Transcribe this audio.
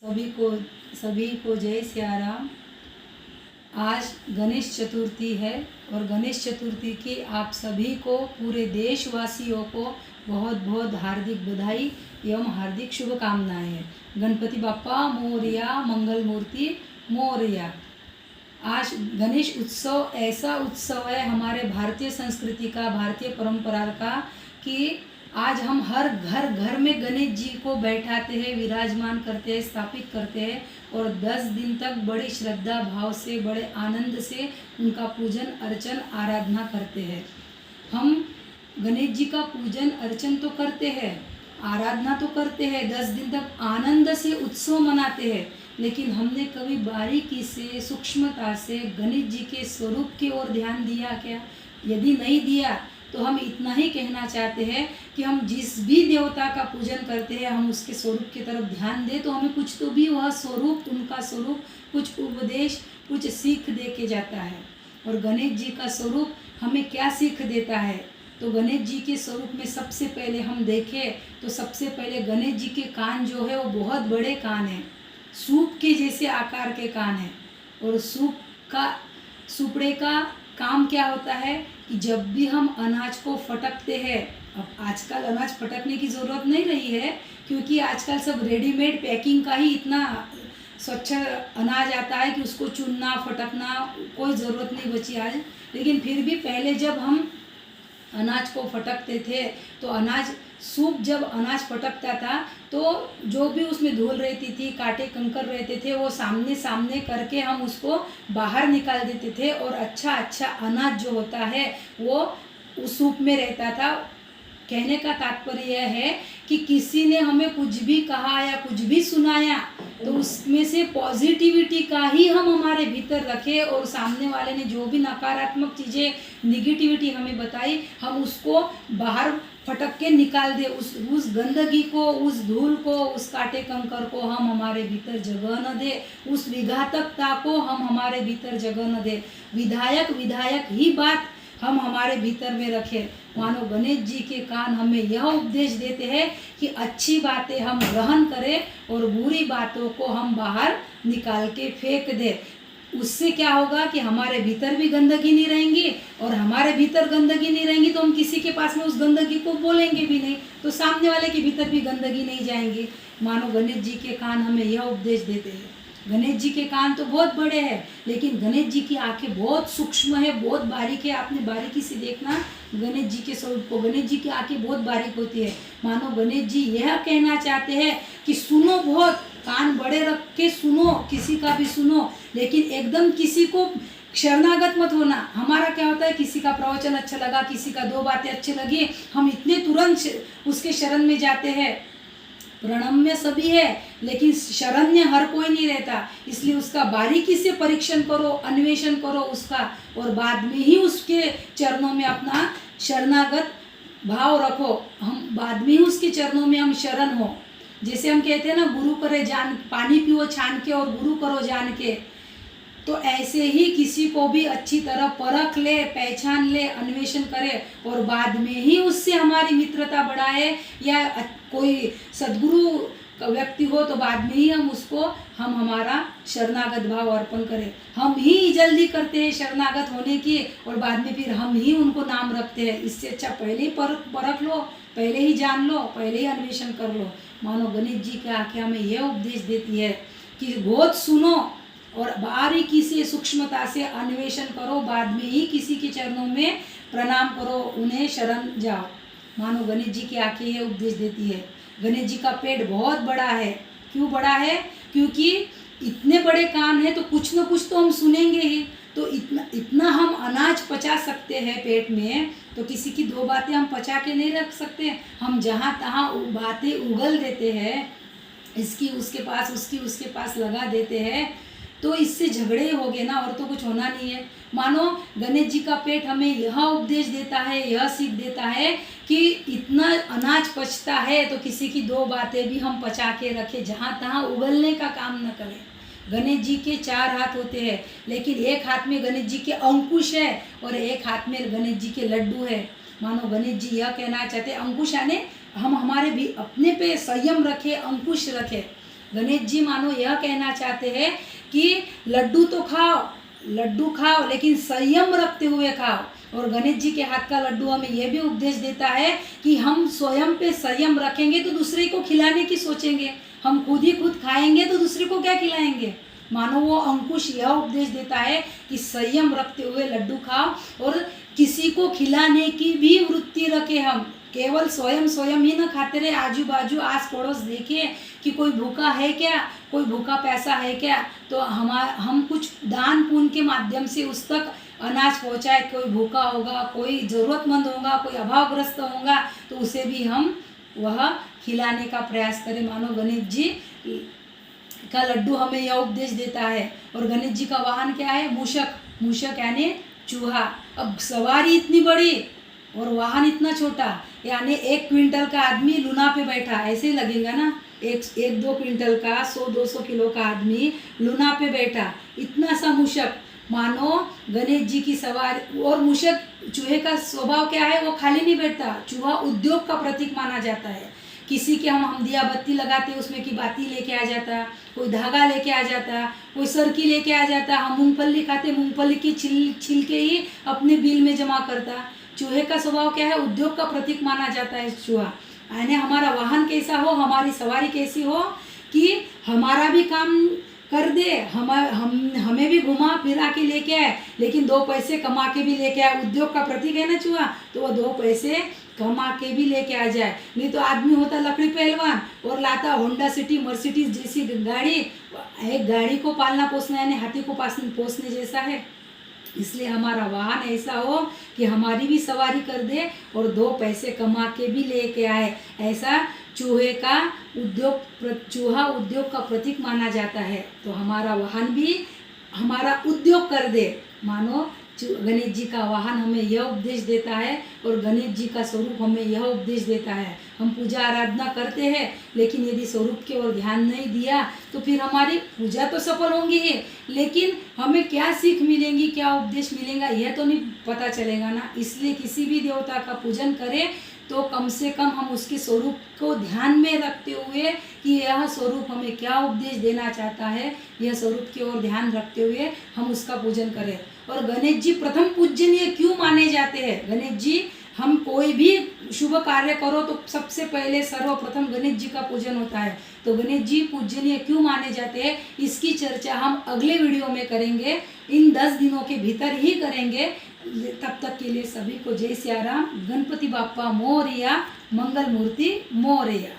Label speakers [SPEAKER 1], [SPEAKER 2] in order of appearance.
[SPEAKER 1] सभी को जय सिया राम। आज गणेश चतुर्थी है और गणेश चतुर्थी की आप सभी को, पूरे देशवासियों को बहुत बहुत हार्दिक बधाई एवं हार्दिक शुभकामनाएं हैं। गणपति बाप्पा मोरया, मंगल मूर्ति मोरया। आज गणेश उत्सव ऐसा उत्सव है हमारे भारतीय संस्कृति का, भारतीय परंपरा का, कि आज हम हर घर में गणेश जी को बैठाते हैं, विराजमान करते हैं, स्थापित करते हैं और 10 दिन तक बड़ी श्रद्धा भाव से, बड़े आनंद से उनका पूजन अर्चन आराधना करते हैं। हम गणेश जी का पूजन अर्चन तो करते हैं, आराधना तो करते हैं, 10 दिन तक आनंद से उत्सव मनाते हैं, लेकिन हमने कभी बारीकी से, सूक्ष्मता से गणेश जी के स्वरूप की ओर ध्यान दिया क्या? यदि नहीं दिया तो हम इतना ही कहना चाहते हैं कि हम जिस भी देवता का पूजन करते हैं, हम उसके स्वरूप की तरफ ध्यान दें तो हमें कुछ तो भी वह स्वरूप, उनका स्वरूप, कुछ उपदेश, कुछ सीख दे के जाता है। और गणेश जी का स्वरूप हमें क्या सीख देता है? तो गणेश जी के स्वरूप में सबसे पहले हम देखें तो सबसे पहले गणेश जी के कान जो है वो बहुत बड़े कान हैं, सूप के जैसे आकार के कान हैं। और सुपड़े का काम क्या होता है कि जब भी हम अनाज को फटकते हैं, अब आजकल अनाज फटकने की ज़रूरत नहीं रही है, क्योंकि आजकल सब रेडीमेड पैकिंग का ही इतना स्वच्छ अनाज आता है कि उसको चुनना, फटकना कोई ज़रूरत नहीं बची आज। लेकिन फिर भी पहले जब हम अनाज को फटकते थे तो अनाज सूप, जब अनाज फटकता था तो जो भी उसमें धूल रहती थी, कांटे कंकर रहते थे, वो सामने सामने करके हम उसको बाहर निकाल देते थे और अच्छा अनाज जो होता है वो उस सूप में रहता था। कहने का तात्पर्य यह है कि किसी ने हमें कुछ भी कहा या कुछ भी सुनाया तो उसमें से पॉजिटिविटी का ही हम हमारे भीतर रखें, और सामने वाले ने जो भी नकारात्मक चीज़ें, निगेटिविटी हमें बताई, हम उसको बाहर फटक के निकाल दे। उस गंदगी को, उस धूल को, उस कांटे कंकर को हम हमारे भीतर जगह न दे, उस विघातकता को हम हमारे भीतर जगह न दे। विधायक ही बात हम हमारे भीतर में रखें। मानो गणेश जी के कान हमें यह उपदेश देते हैं कि अच्छी बातें हम ग्रहण करें और बुरी बातों को हम बाहर निकाल के फेंक दें। उससे क्या होगा कि हमारे भीतर भी गंदगी नहीं रहेंगी, और हमारे भीतर गंदगी नहीं रहेंगी तो हम किसी के पास में उस गंदगी को बोलेंगे भी नहीं, तो सामने वाले के भीतर भी गंदगी नहीं जाएंगी। मानो गणेश जी के कान हमें यह उपदेश देते हैं। गणेश जी के कान तो बहुत बड़े हैं, लेकिन गणेश जी की आंखें बहुत सूक्ष्म है, बहुत बारीक है। आपने बारीकी से देखना गणेश जी के स्वरूप को, गणेश जी की आंखें बहुत बारीक होती है। मानो गणेश जी यह कहना चाहते हैं कि सुनो, बहुत कान बड़े रख के सुनो, किसी का भी सुनो, लेकिन एकदम किसी को शरणागत मत होना। हमारा क्या होता है, किसी का प्रवचन अच्छा लगा, किसी का 2 बातें अच्छी लगी, हम इतने तुरंत उसके शरण में जाते हैं। प्रणम्य सभी है लेकिन शरण्य हर कोई नहीं रहता, इसलिए उसका बारीकी से परीक्षण करो, अन्वेषण करो उसका, और बाद में ही उसके चरणों में अपना शरणागत भाव रखो। हम बाद में ही उसके चरणों में हम शरण हो। जैसे हम कहते हैं ना, गुरु करे जान, पानी पियो छान के और गुरु करो जान के, तो ऐसे ही किसी को भी अच्छी तरह परख ले, पहचान ले, अन्वेषण करे और बाद में ही उससे हमारी मित्रता बढ़ाए, या कोई सद्गुरु व्यक्ति हो तो बाद में ही हम हमारा शरणागत भाव अर्पण करें। हम ही जल्दी करते हैं शरणागत होने की, और बाद में फिर हम ही उनको नाम रखते हैं। इससे अच्छा पहले ही परख लो, पहले ही जान लो, पहले ही अन्वेषण कर लो। मानो गणेश जी की आंखें हमें यह उपदेश देती है कि बहुत सुनो और बारीकी से, सूक्ष्मता से अन्वेषण करो, बाद में ही किसी के चरणों में प्रणाम करो, उन्हें शरण जाओ। मानो गणेश जी की आंखें ये उपदेश देती है। गणेश जी का पेट बहुत बड़ा है। क्यों बड़ा है? क्योंकि इतने बड़े कान है तो कुछ न कुछ तो हम सुनेंगे ही। तो इतना हम अनाज पचा सकते हैं पेट में, तो किसी की 2 बातें हम पचा के नहीं रख सकते। हम जहाँ तहाँ बातें उगल देते हैं, इसकी उसके पास, उसकी उसके पास लगा देते हैं, तो इससे झगड़े हो गए ना, और तो कुछ होना नहीं है। मानो गणेश जी का पेट हमें यह उपदेश देता है, यह सीख देता है कि इतना अनाज पचता है तो किसी की 2 बातें भी हम पचा के रखें, जहाँ तहाँ उगलने का काम न करें। गणेश जी के 4 हाथ होते हैं, लेकिन एक हाथ में गणेश जी के अंकुश है और एक हाथ में गणेश जी के लड्डू है। मानो गणेश जी यह कहना चाहते हैं, अंकुश यानी हम हमारे भी अपने पे संयम रखें, अंकुश रखें। गणेश जी मानो यह कहना चाहते हैं कि लड्डू तो खाओ लेकिन संयम रखते हुए खाओ। और गणेश जी के हाथ का लड्डू हमें यह भी उपदेश देता है कि हम स्वयं पे संयम रखेंगे तो दूसरे को खिलाने की सोचेंगे, हम खुद खाएंगे तो दूसरे को क्या खिलाएंगे। मानो वो अंकुश यह उपदेश देता है कि संयम रखते हुए लड्डू खाओ और किसी को खिलाने की भी वृत्ति रखे। हम केवल स्वयं ही न खाते रहे, आजू बाजू आस पड़ोस देखे कि कोई भूखा है क्या, कोई भूखा पैसा है क्या, तो हम कुछ दान पुण्य के माध्यम से उस तक अनाज पहुँचाए। कोई भूखा होगा, कोई ज़रूरतमंद होगा, कोई अभावग्रस्त होगा तो उसे भी हम वह खिलाने का प्रयास करें। मानो गणेश जी का लड्डू हमें यह उपदेश देता है। और गणेश जी का वाहन क्या है? मूषक यानी चूहा। अब सवारी इतनी बड़ी और वाहन इतना छोटा, यानी 1 क्विंटल का आदमी लूना पे बैठा, ऐसे ही लगेगा ना। 1-2 क्विंटल का 100-200 किलो का आदमी लूना पे बैठा, इतना सा मूषक। मानो गणेश जी की सवारी। और मूषक चूहे का स्वभाव क्या है? वो खाली नहीं बैठता। चूहा उद्योग का प्रतीक माना जाता है। किसी के हम दिया बत्ती लगाते उसमें की बाती लेके आ जाता, कोई धागा लेके आ जाता, कोई सरकी लेके आ जाता। हम मूंगफली खाते, मूंगफली की छिलके ही अपने बिल में जमा करता। चूहे का स्वभाव क्या है? उद्योग का प्रतीक माना जाता है चूहा। यानी हमारा वाहन कैसा हो, हमारी सवारी कैसी हो कि हमारा भी काम कर दे, हमें भी घुमा फिरा के लेके आए, लेकिन 2 पैसे कमा के भी लेके आए। उद्योग का प्रतीक है ना चूहा, तो वो 2 पैसे कमा के भी लेके आ जाए। नहीं तो आदमी होता लकड़ी पहलवान और लाता होंडा सिटी मर्सिडीज जैसी गाड़ी। एक गाड़ी को पालना पोसना यानी हाथी को पोसने जैसा है। इसलिए हमारा वाहन ऐसा हो कि हमारी भी सवारी कर दे और 2 पैसे कमा के भी लेके आए। ऐसा चूहा उद्योग का प्रतीक माना जाता है। तो हमारा वाहन भी हमारा उद्योग कर दे। मानो गणेश जी का वाहन हमें यह उपदेश देता है और गणेश जी का स्वरूप हमें यह उपदेश देता है। हम पूजा आराधना करते हैं, लेकिन यदि स्वरूप की ओर ध्यान नहीं दिया तो फिर हमारी पूजा तो सफल होंगी ही, लेकिन हमें क्या सीख मिलेंगी, क्या उपदेश मिलेगा, यह तो नहीं पता चलेगा ना। इसलिए किसी भी देवता का पूजन करें तो कम से कम हम उसके स्वरूप को ध्यान में रखते हुए कि यह स्वरूप हमें क्या उपदेश देना चाहता है, यह स्वरूप की ओर ध्यान रखते हुए हम उसका पूजन करें। और गणेश जी प्रथम पूजनीय क्यों माने जाते हैं? गणेश जी, हम कोई भी शुभ कार्य करो तो सबसे पहले सर्वप्रथम गणेश जी का पूजन होता है। तो गणेश जी पूजनीय क्यों माने जाते हैं, इसकी चर्चा हम अगले वीडियो में करेंगे। इन 10 दिनों के भीतर ही करेंगे। तब तक के लिए सभी को जय सिया राम। गणपति बाप्पा मोरया, मंगल मूर्ति मोरया।